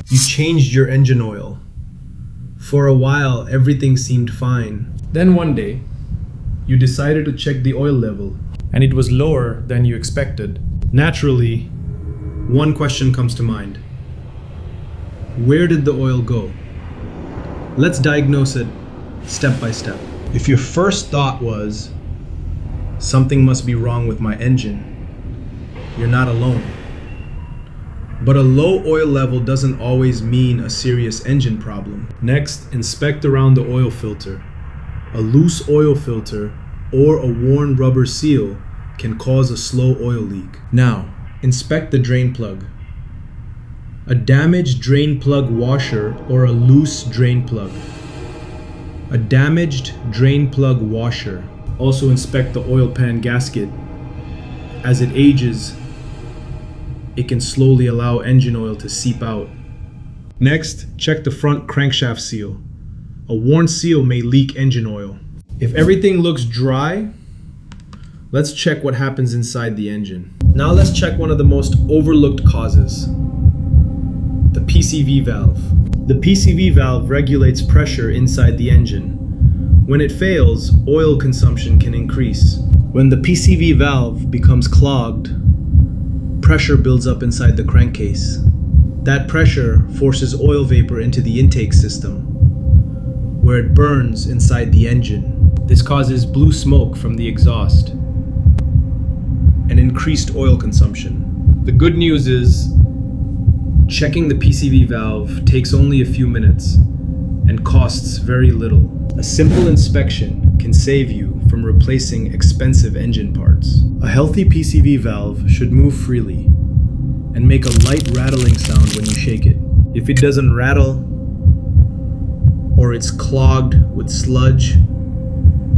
You changed your engine oil. For a while, everything seemed fine. Then one day, you decided to check the oil level, and it was lower than you expected. Naturally, one question comes to mind. Where did the oil go? Let's diagnose it step by step. If your first thought was, something must be wrong with my engine, you're not alone. But a low oil level doesn't always mean a serious engine problem. Next, inspect around the oil filter. A loose oil filter or a worn rubber seal can cause a slow oil leak. Now, inspect the drain plug. A damaged drain plug washer or a loose drain plug. A damaged drain plug washer. Also inspect the oil pan gasket. As it ages, it can slowly allow engine oil to seep out. Next, check the front crankshaft seal. A worn seal may leak engine oil. If everything looks dry, let's check what happens inside the engine. Now let's check one of the most overlooked causes, the PCV valve. The PCV valve regulates pressure inside the engine. When it fails, oil consumption can increase. When the PCV valve becomes clogged, pressure builds up inside the crankcase. That pressure forces oil vapor into the intake system, where it burns inside the engine. This causes blue smoke from the exhaust and increased oil consumption. The good news is, checking the PCV valve takes only a few minutes and costs very little. A simple inspection can save you from replacing expensive engine parts. A healthy PCV valve should move freely and make a light rattling sound when you shake it. If it doesn't rattle or it's clogged with sludge,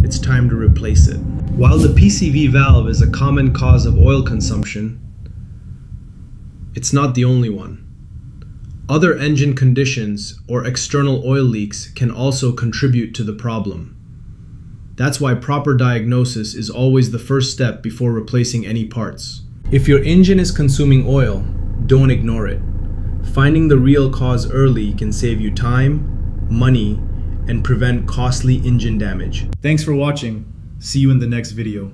it's time to replace it. While the PCV valve is a common cause of oil consumption, it's not the only one. Other engine conditions or external oil leaks can also contribute to the problem. That's why proper diagnosis is always the first step before replacing any parts. If your engine is consuming oil, don't ignore it. Finding the real cause early can save you time, money, and prevent costly engine damage. Thanks for watching. See you in the next video.